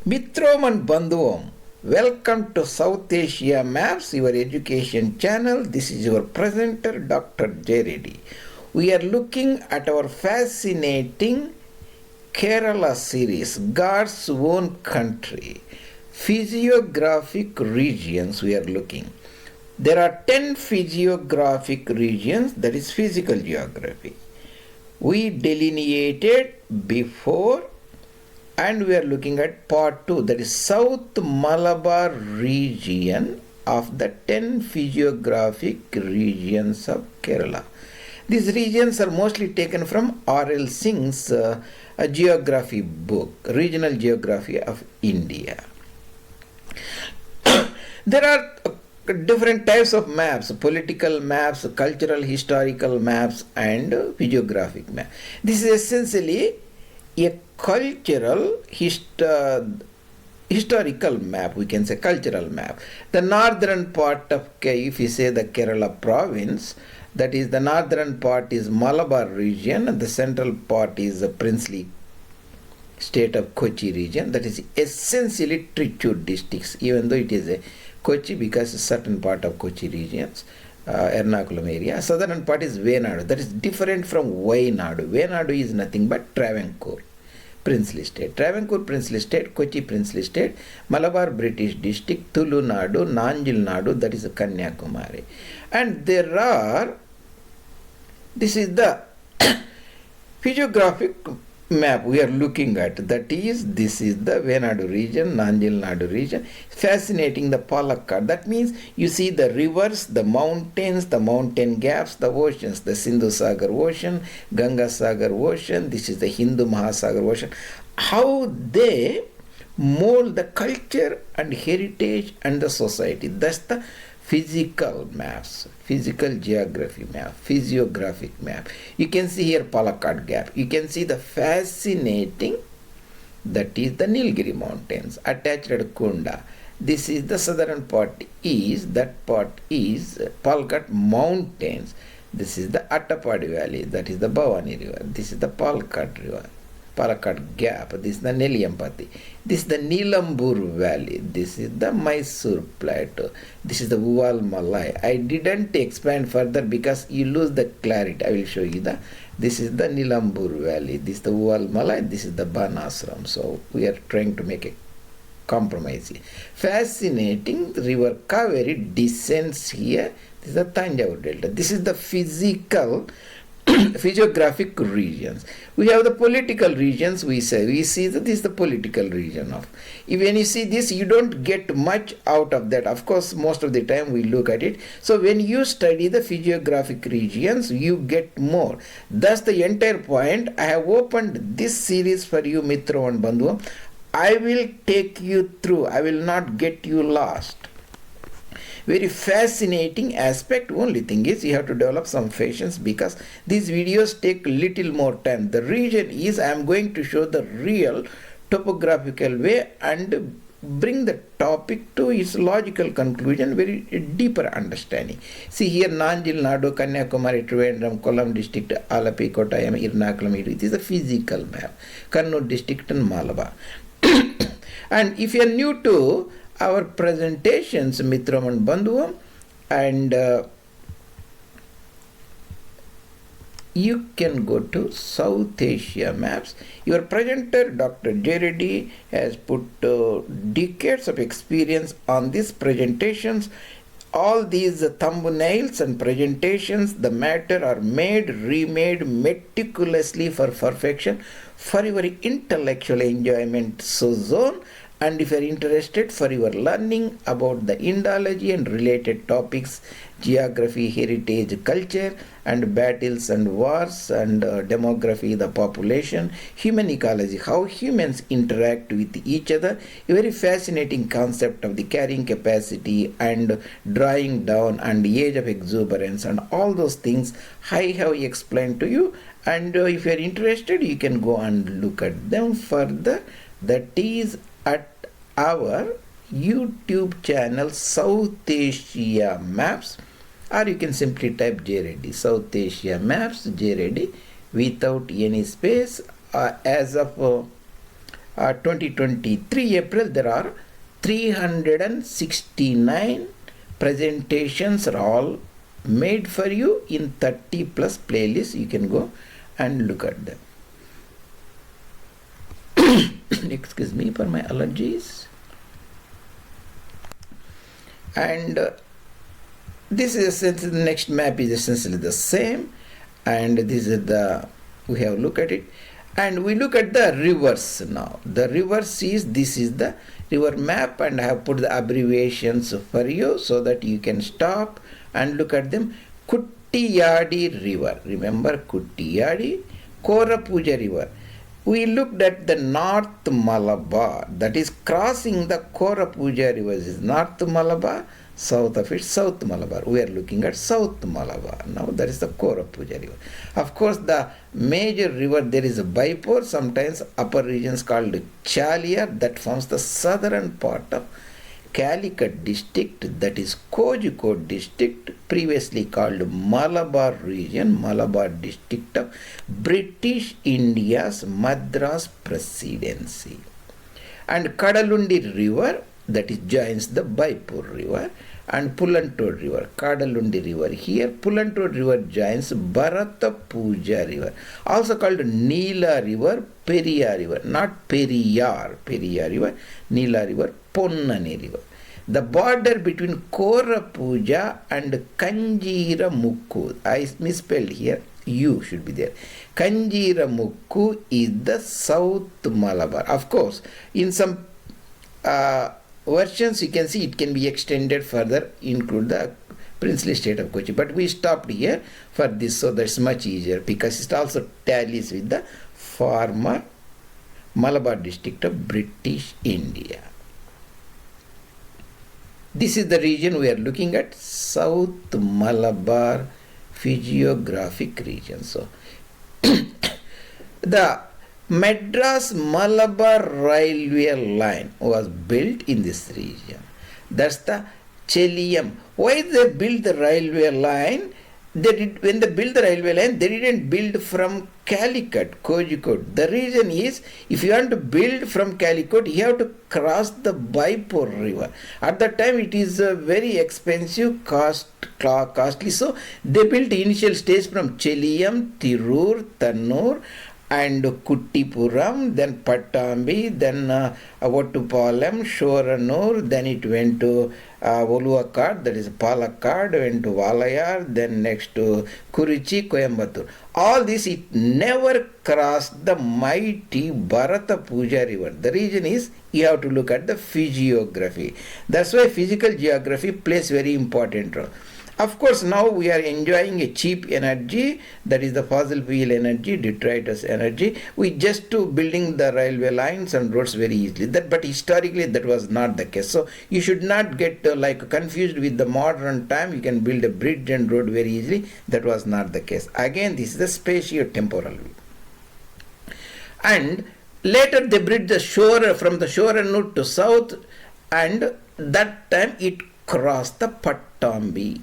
Mitrom and Bandhuvam, welcome to South Asia Maps, your education channel. This is your presenter, Dr. J. Reddy. We are looking at our fascinating Kerala series, God's own country. Physiographic regions we are looking. There are 10 physiographic regions, that is physical geography. We delineated before and we are looking at part 2, that is South Malabar region of the 10 physiographic regions of Kerala. These regions are mostly taken from R.L. Singh's geography book, Regional Geography of India. There are different types of maps, political maps, cultural, historical maps, and physiographic maps. This is essentially a cultural, historical map, we can say cultural map. The northern part of, if you say the Kerala province, that is the northern part is Malabar region, and the central part is the princely state of Kochi region, that is essentially Trichy districts, even though it is a Kochi because a certain part of Kochi regions, Ernakulam area. Southern part is Venad, that is different from Wayanad. Wayanad is nothing but Travancore princely state. Travancore princely state, Kochi princely state, Malabar British district, Tulu Nadu, Nanjil Nadu, that is Kanyakumari. And there are, this is the physiographic map we are looking at, that is, this is the Venad region, Nanjil Nadu region. Fascinating, the Palakkad, that means you see the rivers, the mountains, the mountain gaps, the oceans, the Sindhu Sagar Ocean, Ganga Sagar Ocean, this is the Hindu Mahasagar Ocean, how they mold the culture and heritage and the society. That's the physical maps, physical geography map, physiographic map. You can see here Palakkad gap. You can see the fascinating, that is the Nilgiri mountains, attached to Kunda. This is the southern part is, that part is Palakkad mountains. This is the Attapadi valley, that is the Bhavani river. This is the Palakkad river, Palakkad gap. This is the Neliyampati. This is the Nilambur valley. This is the Mysore plateau. This is the Uval Malai. I didn't expand further because you lose the clarity. I will show you this is the Nilambur valley. This is the Uval Malai. This is the Banasram. So we are trying to make a compromise here. Fascinating. The river Kaveri descends here. This is the Tanjavur Delta. This is the physical physiographic regions. We have the political regions. We see that this is the political region of. When you see this, you don't get much out of that. Of course, most of the time we look at it. So when you study the physiographic regions, you get more. That's the entire point. I have opened this series for you, Mitra and Bandhu. I will take you through. I will not get you lost. Very fascinating aspect. Only thing is you have to develop some patience because these videos take little more time. The region is, I am going to show the real topographical way and bring the topic to its logical conclusion, very deeper understanding. See here Nanjil, Nadu, Kanyakumari, Trivandrum, Kollam district, Alapi, Kottayam, Ernakulam, it is a physical map. Kannur district and Malabar. And if you are new to our presentations, Mitram and Bandhuvam, and you can go to South Asia Maps. Your presenter, Dr. J. Reddy, has put decades of experience on these presentations. All these thumbnails and presentations, the matter are made, remade meticulously for perfection, for your intellectual enjoyment zone. And if you are interested for your learning about the Indology and related topics, geography, heritage, culture, and battles and wars, and demography, the population, human ecology, how humans interact with each other, a very fascinating concept of the carrying capacity and drawing down and age of exuberance and all those things I have explained to you. And if you are interested, you can go and look at them further. That is at our YouTube channel South Asia Maps, or you can simply type J. Reddy, South Asia Maps, J. Reddy, without any space. As of 2023 April, there are 369 presentations are all made for you in 30 plus playlists. You can go and look at them. Excuse me for my allergies. And this is essentially, the next map is essentially the same, and this is the, we have looked at it, and we look at the rivers now. The rivers is, this is the river map, and I have put the abbreviations for you so that you can stop and look at them. Kuttiyadi River, remember Kuttiyadi, Korapuzha River. We looked at the North Malabar, that is crossing the Korapuzha River is North Malabar, south of it South Malabar. We are looking at South Malabar. Now that is the Korapuzha River. Of course, the major river, there is a Baipur, sometimes upper regions called Chaliyam, that forms the southern part of Calicut district, that is Kozhikode district, previously called Malabar Region, Malabar district of British India's Madras Presidency. And Kadalundi River, that is joins the Baipur River, and Pullantod River, Kadalundi River. Here Pullantod River joins Bharatapuja River, also called Neela River, Periyar River, not Periyar, Periyar River, Neela River, Ponnani River. The border between Korapuzha and Kanjiramukku, I misspelled here, U should be there. Kanjiramukku is the South Malabar. Of course, in some versions you can see it can be extended further, include the princely state of Cochin, but we stopped here for this, so that's much easier because it also tallies with the former Malabar district of British India. This is the region we are looking at, South Malabar Physiographic region. So the Madras Malabar railway line was built in this region. That's the Chaliyam. Why they built the railway line? When they built the railway line, they didn't build from Calicut, Kozhikode. The reason is, if you want to build from Calicut, you have to cross the Baipur River. At that time, it is very expensive, costly. So they built initial stage from Chaliyam, Tirur, Tannur, and Kuttippuram, then Pattambi, then Vattupalam, Shoranur, then it went to Oluvakkad, that is Palakkad, went to Valayar, then next to Kurichi, Coimbatore. All this, it never crossed the mighty Bharatapuja River. The reason is, you have to look at the physiography. That's why physical geography plays very important role. Of course, now we are enjoying a cheap energy, that is the fossil fuel energy, detritus energy. We just to building the railway lines and roads very easily. But historically, that was not the case. So you should not get confused with the modern time. You can build a bridge and road very easily. That was not the case. Again, this is the spatio-temporal view. And later they bridged the shore from the shore and north to south, and that time it crossed the Pattambi,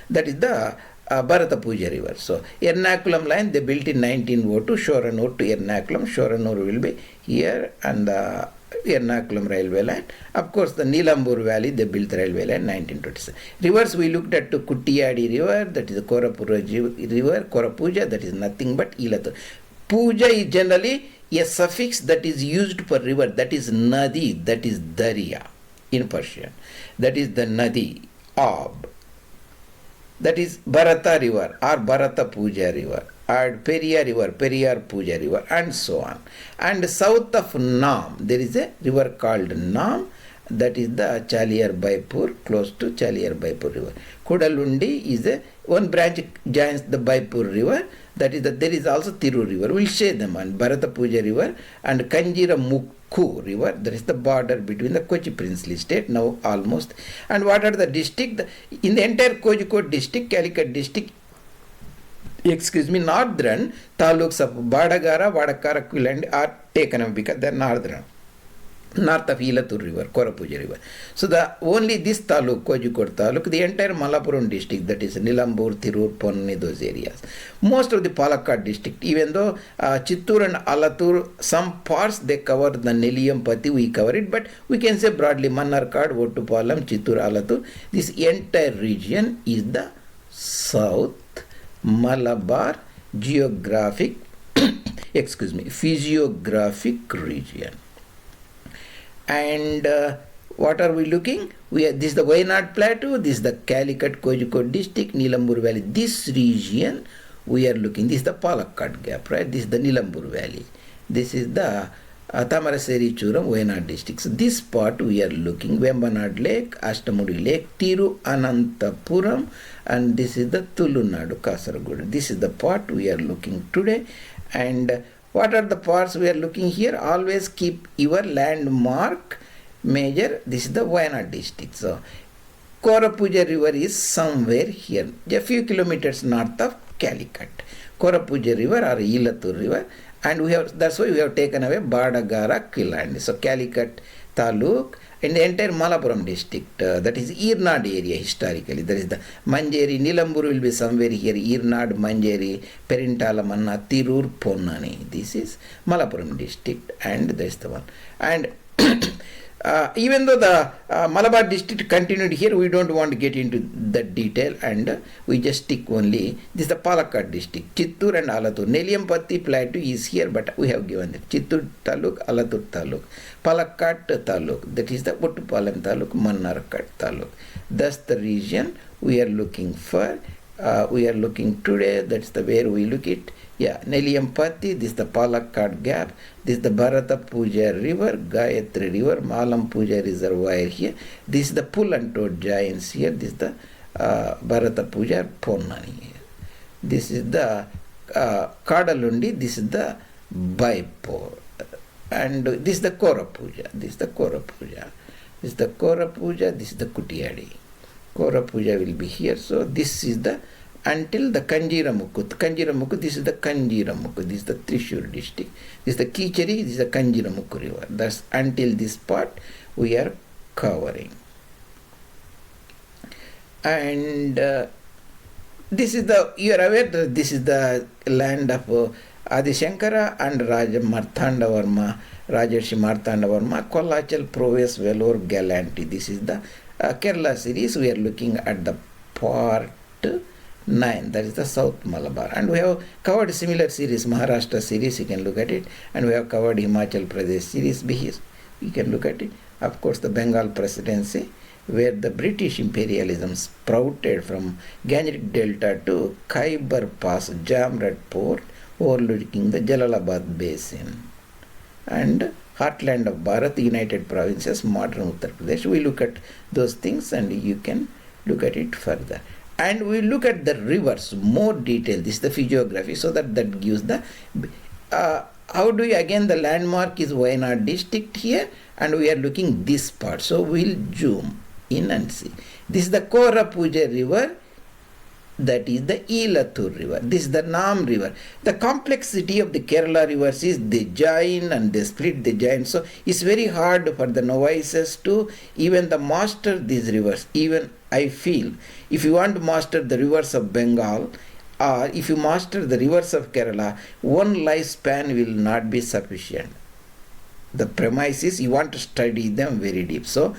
that is the Bharatapuja River. So Ernakulam line they built in 1902, Shoranur to Ernakulam. Shoranur will be here, and the Ernakulam railway line. Of course, the Nilambur Valley they built the railway line 1927. Rivers we looked at to Kuttiyadi River, that is the Korapuzha River, Korapuzha, that is nothing but Ilatu. Puja is generally a suffix that is used for river, that is Nadi, that is Darya in Persian. That is the Nadi, Ab. That is Bharata River or Bharata Puja River, or Periyar River, Periyar Puja River, and so on. And south of Nam, there is a river called Nam, that is the Chaliyar Baipur, close to Chaliyar Baipur River. Kadalundi is one branch joins the Baipur River, that is there is also Tirur River. We'll share them on Bharatapuja River and Kanjiramukku River, that is the border between the Kochi princely state now almost. And what are the district? In the entire Kozhikode district, Calicut district, northern taluks of Badagara, Vadakara, Quilland are taken up because they are northern. north of Ilathur River, Korapuzha River. So the only this taluk, Kozhikode taluk, the entire Malappuram district, that is Nilambur, Tirur, Ponnani, those areas. Most of the Palakkad district, even though Chittur and Alathur, some parts they cover the Neliyam Patti, we cover it, but we can say broadly Mannarkad, Ottupalam, Chittur, Alathur. This entire region is the South Malabar Geographic, Physiographic region. And what are we looking? This is the Wayanad Plateau, this is the Calicut Kozhikode district, Nilambur Valley. This region we are looking. This is the Palakkad gap, right? This is the Nilambur Valley. This is the Tamaraseri Churam, Wayanad district. So this part we are looking. Vembanad Lake, Ashtamudi Lake, Tiruvananthapuram, and this is the Tulu Nadu, Kasaragod. This is the part we are looking today. And what are the parts we are looking here? Always keep your landmark major. This is the Wayanad district. So Korapuzha River is somewhere here, a few kilometers north of Calicut. Korapuzha River or Ilathur River, and that's why we have taken away Badagara Killand. So Calicut Taluk and the entire Malappuram district, that is Irnad area historically. That is the Manjeri, Nilambur will be somewhere here, Irnad, Manjeri, Perintalamanna, Tirur, Ponnani. This is Malappuram district, and that is the one. And even though the Malabar district continued here, we don't want to get into that detail, and we just stick only. This is the Palakkad district, Chittur and Alathur. Neliyampatti plateau is here, but we have given it. Chittur Taluk, Alathur Taluk. Palakkad Taluk, that is the Ottupalam Taluk, Mannarkad Taluk. That's the region we are looking for. We are looking today, that's the where we look it. Yeah, Neliyampatti, this is the Palakkad gap, this is the Bharatapuja River, Gayatri River, Malampuja Reservoir here, this is the Pull and Toad Giants here, this is the Bharatapuja Ponnani here. This is the Kadalundi, this is the Baipur, and this is the Korapuzha, this is the Korapuzha, this is the Korapuzha, this is the Kutiyadi. Korapuzha will be here, so this is the until the Kanjiramukku, this is the Kanjiramukku, this is the Thrissur district, this is the Kicheri, this is the Kanjiramukku river. That's until this part we are covering. And this is the, you are aware that this is the land of Adi Shankara and Raja Marthanda Varma, Rajarshi Marthanda Varma, Kolachal Proves Velour Galanti. This is the Kerala series. We are looking at the part 9, that is the South Malabar, and we have covered similar series, Maharashtra series, you can look at it, and we have covered Himachal Pradesh series, you can look at it. Of course, the Bengal Presidency, where the British imperialism sprouted from Gangetic Delta to Khyber Pass, Jamrat Port, overlooking the Jalalabad Basin, and heartland of Bharat, United Provinces, modern Uttar Pradesh. We look at those things and you can look at it further. And we look at the rivers, more detail. This is the physiography, so that gives the, how do you, again the landmark is Wayanad district here, and we are looking this part. So we'll zoom in and see. This is the Korapuzha River, that is the Ilathur River. This is the Nam River. The complexity of the Kerala rivers is they join and they split, they join. So it's very hard for the novices to even the master these rivers. Even I feel, if you want to master the rivers of Bengal, or if you master the rivers of Kerala, one lifespan will not be sufficient. The premise is you want to study them very deep. So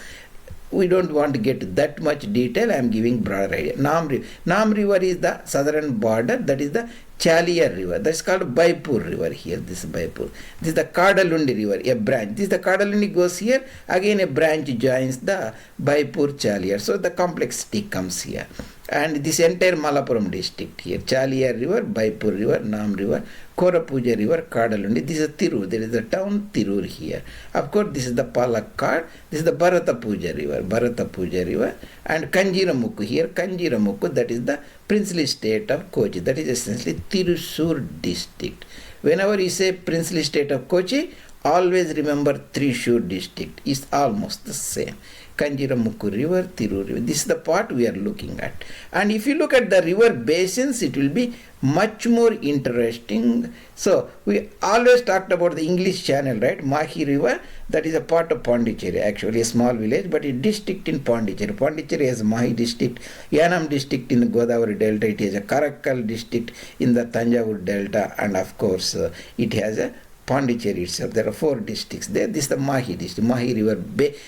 we don't want to get that much detail. I am giving broader idea. Nam River is the southern border. That is the Chaliyam River. That is called Baipur River here. This is Baipur. This is the Kadalundi River, a branch. This is the Kadalundi goes here. Again a branch joins the Baipur Chaliyam. So the complexity comes here. And this entire Malappuram district here. Chaliyam River, Baipur River, Nam River, Korapuzha River, Kadalundi. This is Tirur. There is the town Tirur here. Of course, this is the Palakkad. This is the Bharatapuja River, and Kanjiramukku here. Kanjiramukku, that is the princely state of Kochi. That is essentially Thrissur district. Whenever you say princely state of Kochi, always remember Thrissur district is almost the same. Kanjiramukku river, Tirur river. This is the part we are looking at. And if you look at the river basins, it will be much more interesting. So we always talked about the English Channel, right? Mahi River, that is a part of Pondicherry, actually a small village, but a district in Pondicherry. Pondicherry has Mahi district, Yanam district in the Godavari Delta, it has a Karakkal district in the Tanjavur Delta, and of course it has a Pondicherry itself. There are 4 districts there. This is the Mahi district, Mahi River.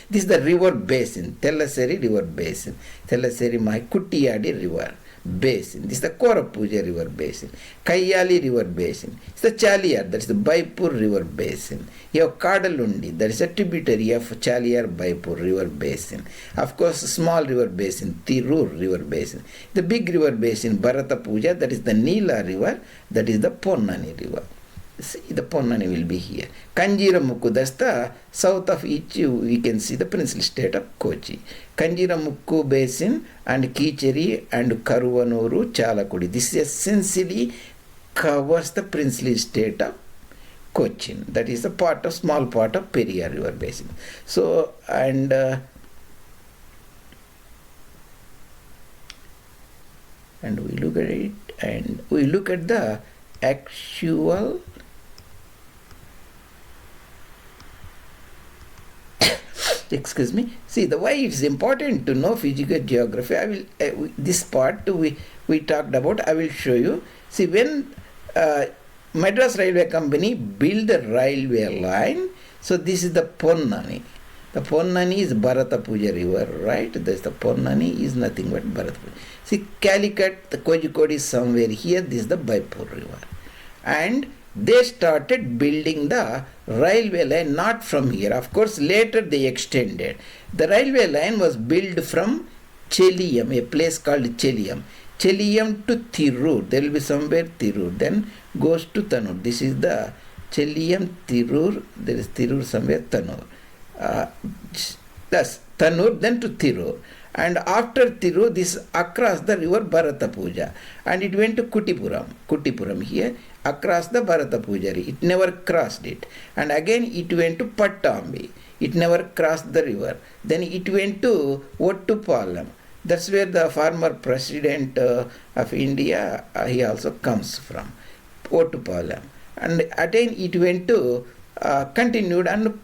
This is the river basin, Tellaseri River Basin, Tellaseri Mahi, Kuttiyadi River Basin. This is the Korapuzha River Basin, Kayyali River Basin. It's the Chaliyam, that is the Baipur River Basin. You have Kadalundi, that is a tributary of Chaliyam Baipur River Basin. Of course, small river basin, Tirur River Basin. The big river basin, Bharatapuja, that is the Nila River, that is the Ponnani River. See, the Ponnani will be here. Kanjiramukku, that's the south of each, we can see the princely state of Kochi. Kanjiramukku basin and Kicheri and Karuvanuru, Chalakudi. This essentially covers the princely state of Cochin. That is a small part of Periyar River basin. So, and we look at it, and we look at the actual excuse me. See, the why it's important to know physical geography. I will this part we talked about. I will show you. See, when Madras Railway Company built the railway line, so this is the Ponnani. The Ponnani is Bharatapuja River, right? This the Ponnani is nothing but Bharatapuja. See, Calicut, the Kozhikode is somewhere here. This is the Baipur River, and they started building the railway line not from here. Of course, later they extended. The railway line was built from Chaliyam, a place called Chaliyam. Chaliyam to Tirur. There will be somewhere Tirur. Then goes to Tanur. This is the Chaliyam, Tirur. There is Tirur somewhere, Tanur. Thus, Tanur, then to Tirur. And after Tirur, this across the river Bharatapuja. And it went to Kuttippuram here. Across the Bharatapujari. It never crossed it. And again it went to Pattambi. It never crossed the river. Then it went to Ottupalam. That's where the former president of India, he also comes from. Ottupalam. And again it went to, continued and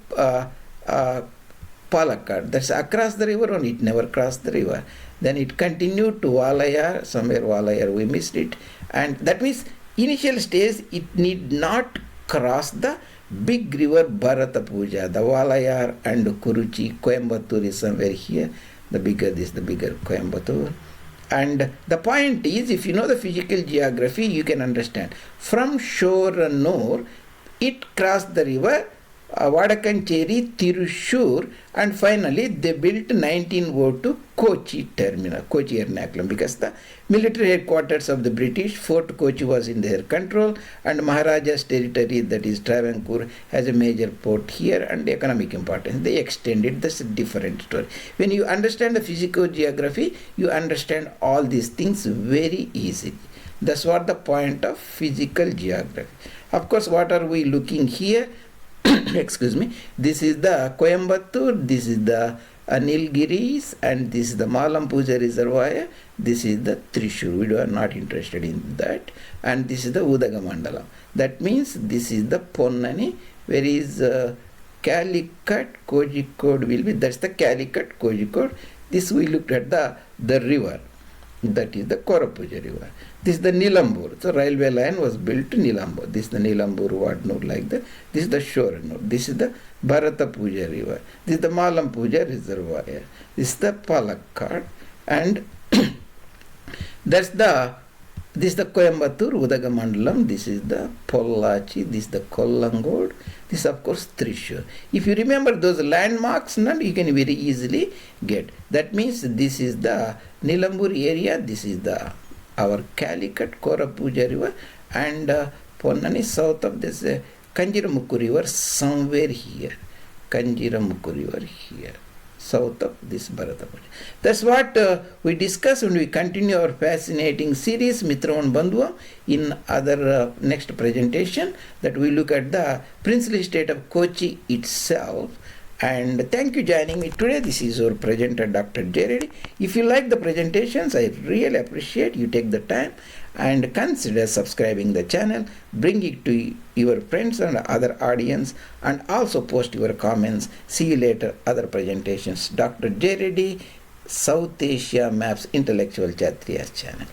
Palakkad. That's across the river only. It never crossed the river. Then it continued to Walayar. Somewhere Walayar we missed it. And that means initial stage, it need not cross the big river Bharatapuja, the Walayar and Kuruchi. Coimbatore is somewhere here. The bigger Coimbatore. And the point is, if you know the physical geography, you can understand. From Shoranur, it crossed the river Vadakancheri, Thrissur, and finally they built 1902 Kochi terminal, Kochi Ernakulam, because the military headquarters of the British, Fort Kochi was in their control, and Maharaja's territory, that is Travancore, has a major port here and economic importance. They extended. That's a different story. When you understand the physical geography, you understand all these things very easily. That's what the point of physical geography. Of course, what are we looking here? Excuse me. This is the Coimbatore, this is the Nilgiris, and this is the Malampuja Reservoir. This is the Thrissur. We are not interested in that. And this is the Udagamandalam. That means this is the Ponnani. Where is Calicut, Kozhikode will be. That's the Calicut, Kozhikode. This we looked at the river. That is the Korapuzha River. This is the Nilambur. So railway line was built to Nilambur. This is the Nilambur Vadnur like that. This is the Shoranur. This is the Bharatapuja River. This is the Malampuja Reservoir. This is the Palakkad. And this is the Coimbatore, Udagamandalam. This is the Pollachi. This is the Kollangod. This is of course Thrissur. If you remember those landmarks, you can very easily get. That means this is the Nilambur area. This is our Calicut, Korapuzha River, and Ponnani south of this Kanjiramukku River somewhere here. Kanjiramukku River here. south of this Bharatapati. That's what we discuss and we continue our fascinating series Mitravan Bandhuva in other next presentation, that we look at the princely state of Kochi itself. And thank you joining me today. This is your presenter Dr. J. Reddy. If you like the presentations, I really appreciate you take the time and consider subscribing the channel, bring it to your friends and other audience, and also post your comments. See you later, other presentations. Dr. J. Reddy, South Asia Maps Intellectual Kshatriyas channel.